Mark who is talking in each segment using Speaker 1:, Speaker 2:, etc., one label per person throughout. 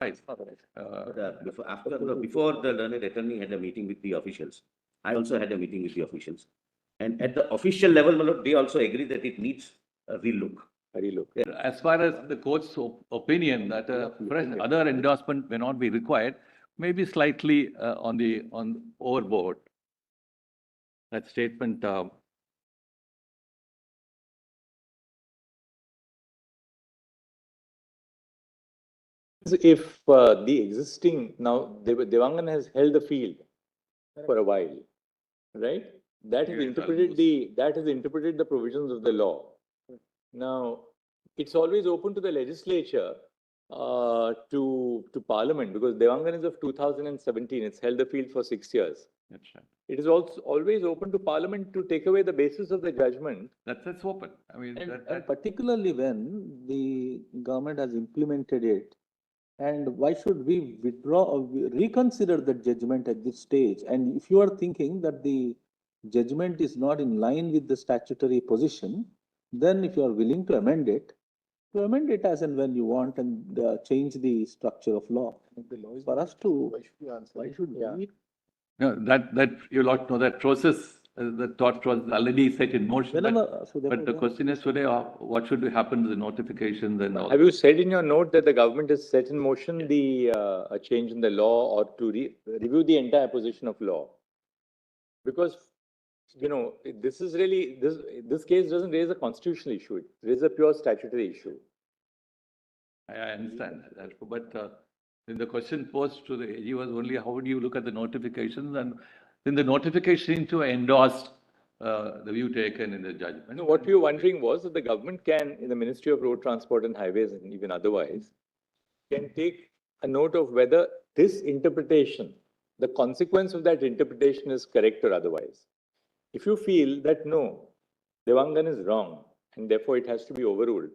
Speaker 1: Right.
Speaker 2: Before the learned attorney had a meeting with the officials, I also had a meeting with the officials. And at the official level, they also agree that it needs a relook.
Speaker 1: As far as the court's opinion that other endorsement may not be required, maybe slightly on overboard. That statement.
Speaker 3: If the existing now Devangan has held the field for a while, right? That has interpreted the provisions of the law. Now, it's always open to the legislature to Parliament, because Devangan is of 2017. It's held the field for 6 years.
Speaker 1: That's right.
Speaker 3: It is also always open to Parliament to take away the basis of the judgment.
Speaker 1: That's open. I mean,
Speaker 4: and particularly when the government has implemented it. And why should we withdraw or reconsider the judgment at this stage? And if you are thinking that the judgment is not in line with the statutory position, then if you are willing to amend it as and when you want, and change the structure of law. For us to, why should we?
Speaker 1: No, that you lot know that process. The thought was already set in motion. But the question is today, what should happen to the notifications and all?
Speaker 3: Have you said in your note that the government has set in motion a change in the law, or to review the entire position of law? Because, this is really, this case doesn't raise a constitutional issue. It raises a pure statutory issue.
Speaker 1: I understand that. But the question posed to the AG was only how do you look at the notifications, and then the notification to endorse the view taken in the judgment.
Speaker 3: No, what we were wondering was that the government can, in the Ministry of Road Transport and Highways and even otherwise, can take a note of whether this interpretation, the consequence of that interpretation is correct or otherwise. If you feel that no, Devangan is wrong and therefore it has to be overruled,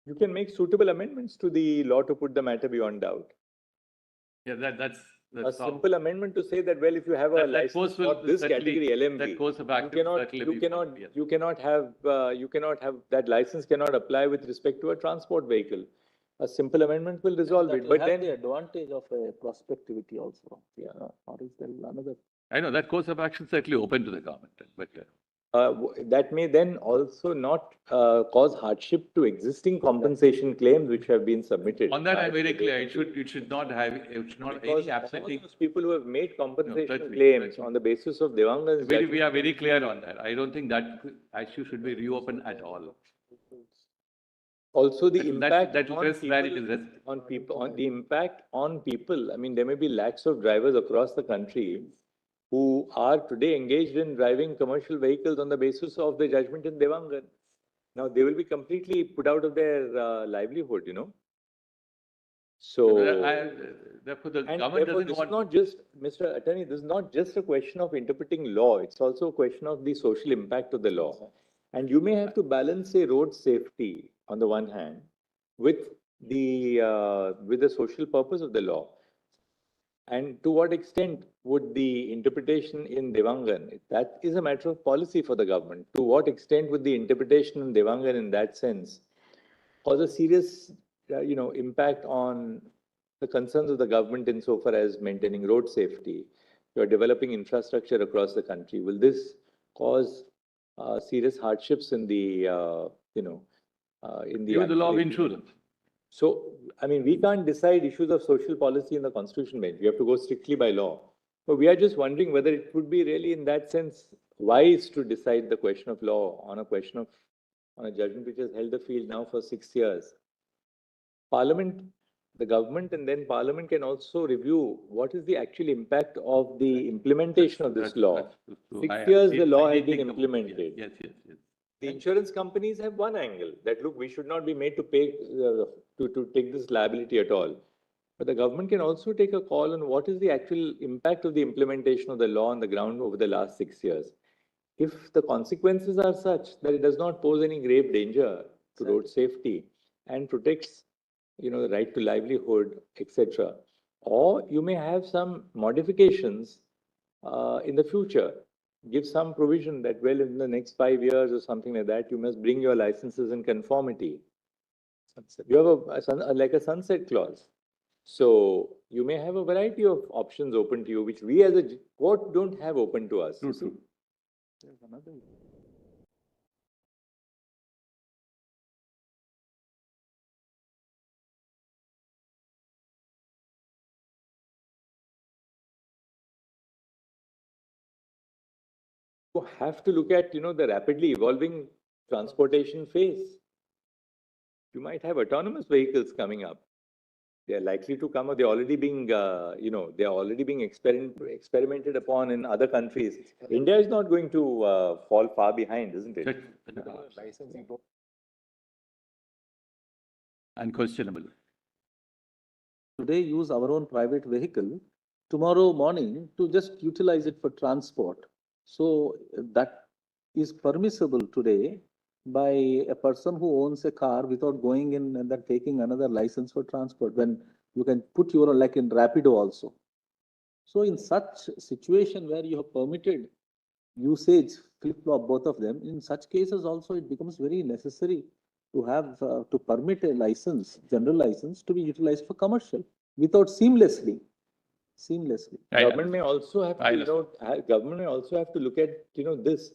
Speaker 3: you can make suitable amendments to the law to put the matter beyond doubt.
Speaker 1: Yeah, that's
Speaker 3: a simple amendment to say that, well, if you have a license for this category LMV, you cannot have that license cannot apply with respect to a transport vehicle. A simple amendment will resolve it. But then
Speaker 4: the advantage of a prospectivity also. Yeah. Or is there another?
Speaker 1: I know that course of action is certainly open to the government, but
Speaker 3: that may then also not cause hardship to existing compensation claims which have been submitted.
Speaker 1: On that, I'm very clear. It should not have. It should not any upsetting.
Speaker 3: Those people who have made compensation claims on the basis of Devangan's judgment.
Speaker 1: We are very clear on that. I don't think that issue should be reopened at all.
Speaker 3: Also, the impact on people. I mean, there may be lakhs of drivers across the country who are today engaged in driving commercial vehicles on the basis of the judgment in Devangan. Now, they will be completely put out of their livelihood, So,
Speaker 1: therefore, the government
Speaker 3: therefore, this is not just, Mr. Attorney, this is not just a question of interpreting law. It's also a question of the social impact of the law. And you may have to balance, say, road safety on the one hand with the social purpose of the law. And to what extent would the interpretation in Devangan, that is a matter of policy for the government, to what extent would the interpretation in Devangan in that sense cause a serious, impact on the concerns of the government insofar as maintaining road safety? You're developing infrastructure across the country. Will this cause serious hardships in the,
Speaker 1: Even the law of insurance.
Speaker 3: So, I mean, we can't decide issues of social policy in the constitution bench. We have to go strictly by law. But we are just wondering whether it would be really, in that sense, wise to decide the question of law on a judgment which has held the field now for 6 years. Parliament, the government, and then Parliament can also review what is the actual impact of the implementation of this law. 6 years the law has been implemented.
Speaker 1: Yes.
Speaker 3: The insurance companies have one angle that, look, we should not be made to pay to take this liability at all. But the government can also take a call on what is the actual impact of the implementation of the law on the ground over the last 6 years. If the consequences are such that it does not pose any grave danger to road safety and protects, the right to livelihood, etc., or you may have some modifications in the future. Give some provision that, well, in the next 5 years or something like that, you must bring your licenses in conformity. You have like a sunset clause. So you may have a variety of options open to you, which we as a court don't have open to us.
Speaker 1: True,
Speaker 3: you see.
Speaker 1: true.
Speaker 4: There's another.
Speaker 3: You have to look at, the rapidly evolving transportation phase. You might have autonomous vehicles coming up. They're likely to come, or they're already being, they're already being experimented upon in other countries. India is not going to fall far behind, isn't it?
Speaker 1: Check. Unquestionable.
Speaker 4: Today use our own private vehicle, tomorrow morning to just utilize it for transport. So that is permissible today by a person who owns a car without going in and then taking another license for transport, when you can put your, like in Rapido also. So in such situation where you have permitted usage, flip-flop both of them, in such cases also it becomes very necessary to have, to permit a license, general license, to be utilized for commercial without seamlessly.
Speaker 3: Government may also have
Speaker 1: I
Speaker 3: to, government may also have to look at, this.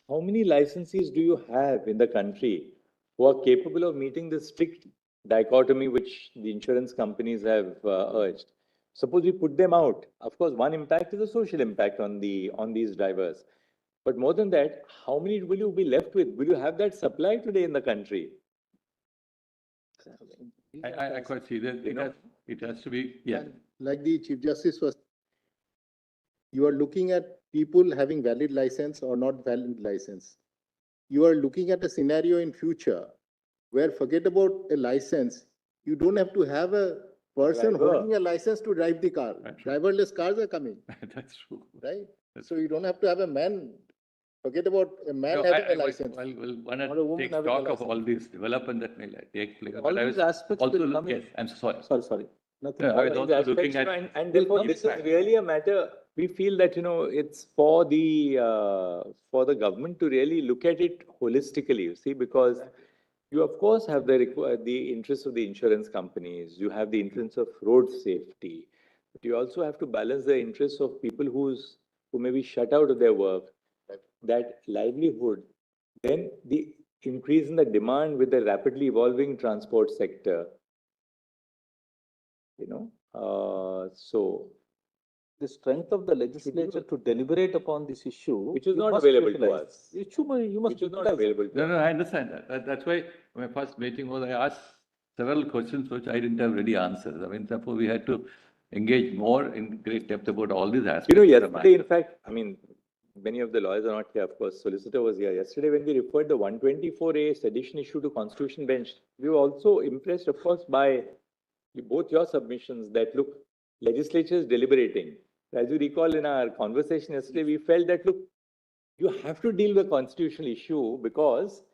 Speaker 3: How many licensees do you have in the country who are capable of meeting the strict dichotomy which the insurance companies have urged? Suppose we put them out. Of course, one impact is a social impact on these drivers. But more than that, how many will you be left with? Will you have that supply today in the country?
Speaker 1: I quite see that. It has to be, yeah.
Speaker 5: And like the Chief Justice was, you are looking at people having valid license or not valid license. You are looking at a scenario in future where, forget about a license, you don't have to have a person
Speaker 3: Driver.
Speaker 5: holding a license to drive the car.
Speaker 1: That's
Speaker 5: Driverless cars are coming,
Speaker 1: That's true.
Speaker 5: right?
Speaker 1: That's
Speaker 5: So you don't have to have a man, forget about a man
Speaker 1: No,
Speaker 5: having
Speaker 1: I-
Speaker 5: a license.
Speaker 1: Well, one
Speaker 5: Or a woman
Speaker 1: take
Speaker 5: having a
Speaker 1: stock of
Speaker 5: license.
Speaker 1: all these development that may take place.
Speaker 4: All
Speaker 1: But I
Speaker 4: these
Speaker 1: was
Speaker 4: aspects
Speaker 1: also,
Speaker 4: will come in.
Speaker 1: yes, I'm sorry.
Speaker 4: Sorry, nothing.
Speaker 1: Yeah, I was
Speaker 3: All
Speaker 1: also
Speaker 3: these
Speaker 1: looking
Speaker 3: aspects,
Speaker 1: at,
Speaker 3: and therefore this is really a matter, we feel that, it's for the government to really look at it holistically, you see, because you of course have the interests of the insurance companies, you have the interests of road safety, but you also have to balance the interests of people who may be shut out of their work, that livelihood, then the increase in the demand with the rapidly evolving transport sector. So
Speaker 4: The strength of the legislature to deliberate upon this issue.
Speaker 3: Which is
Speaker 4: you
Speaker 3: not
Speaker 4: must
Speaker 3: available to
Speaker 4: utilize.
Speaker 3: us.
Speaker 4: You must
Speaker 3: which is not
Speaker 4: utilize.
Speaker 3: available to
Speaker 1: no,
Speaker 3: us.
Speaker 1: no, I understand that. That's why my first meeting was, I asked several questions which I didn't have ready answers. I mean, therefore we had to engage more in great depth about all these aspects. of the
Speaker 3: Yesterday, in
Speaker 1: matter.
Speaker 3: fact, many of the lawyers are not here, of course, solicitor was here. Yesterday, when we referred the 124A sedition issue to Constitution Bench, we were also impressed, of course, by both your submissions that, look, legislature is deliberating. As you recall in our conversation yesterday, we felt that, look, you have to deal with constitutional issue because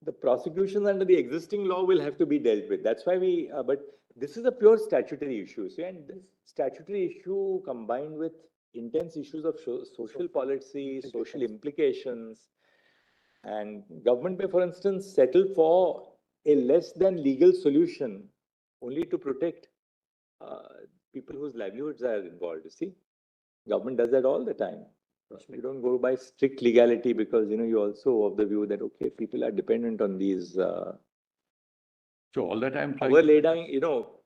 Speaker 3: the prosecutions under the existing law will have to be dealt with. That's why but this is a pure statutory issue. So, and this statutory issue combined with intense issues of social policy, social implications, and government may, for instance, settle for a less than legal solution only to protect people whose livelihoods are involved, you see. Government does that all the time. You don't go by strict legality because, you also of the view that, okay, people are dependent on these.
Speaker 1: So all that I'm trying.
Speaker 3: Overlay down,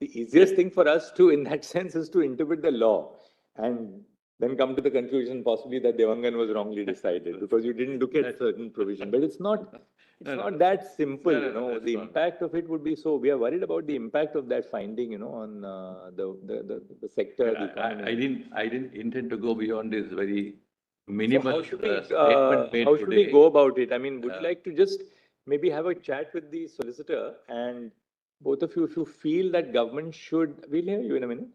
Speaker 3: the easiest thing for us to, in that sense, is to interpret the law and then come to the conclusion possibly that Devangan was wrongly decided because you didn't look at certain provision. But it's not that simple,
Speaker 1: No, that's
Speaker 3: the
Speaker 1: not.
Speaker 3: impact of it would be so, we are worried about the impact of that finding, on the sector, the economy.
Speaker 1: I didn't intend to go beyond this very
Speaker 3: So
Speaker 1: minimal
Speaker 3: how should we,
Speaker 1: statement made
Speaker 3: how should we
Speaker 1: today.
Speaker 3: go about it? I mean, would you
Speaker 1: Uh,
Speaker 3: like to just maybe have a chat with the solicitor and both of you, if you feel that government should, we'll hear you in a minute,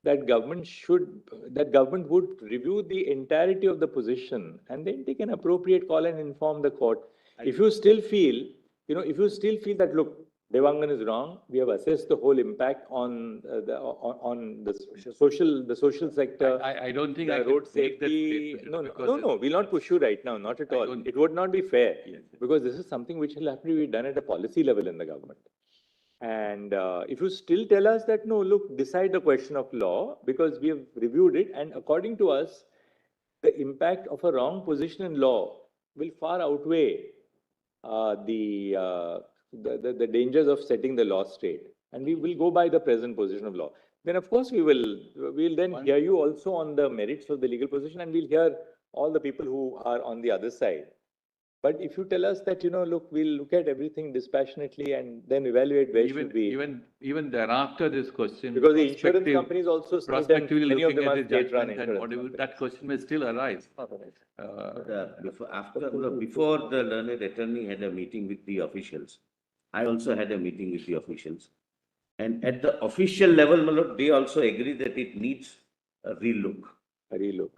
Speaker 3: that government would review the entirety of the position and then take an appropriate call and inform the court. If you still feel, that, look, Devangan is wrong, we have assessed the whole impact on the social sector.
Speaker 1: I don't think I
Speaker 3: The
Speaker 1: can
Speaker 3: road
Speaker 1: make that
Speaker 3: safety,
Speaker 1: statement. because
Speaker 3: no, we'll not push you right now, not at
Speaker 1: I
Speaker 3: all.
Speaker 1: don't-
Speaker 3: It would not be fair,
Speaker 1: Yes.
Speaker 3: because this is something which will have to be done at a policy level in the government. And if you still tell us that, no, look, decide the question of law, because we have reviewed it, and according to us, the impact of a wrong position in law will far outweigh the dangers of setting the law straight. And we will go by the present position of law. Then, of course, we'll then hear you also on the merits of the legal position, and we'll hear all the people who are on the other side. But if you tell us that, look, we'll look at everything dispassionately and then evaluate where should we.
Speaker 1: Even thereafter this question.
Speaker 3: Because the insurance
Speaker 1: prospective-
Speaker 3: companies also state, and
Speaker 1: Prospectively
Speaker 3: many of
Speaker 1: looking
Speaker 3: them
Speaker 1: at
Speaker 3: are
Speaker 1: the
Speaker 3: state-run
Speaker 1: judgment and
Speaker 3: insurance
Speaker 1: whatever,
Speaker 3: companies.
Speaker 1: that question may still arise.
Speaker 2: Before the learned attorney had a meeting with the officials, I also had a meeting with the officials. And at the official level, my lord, they also agree that it needs a relook.
Speaker 3: A relook.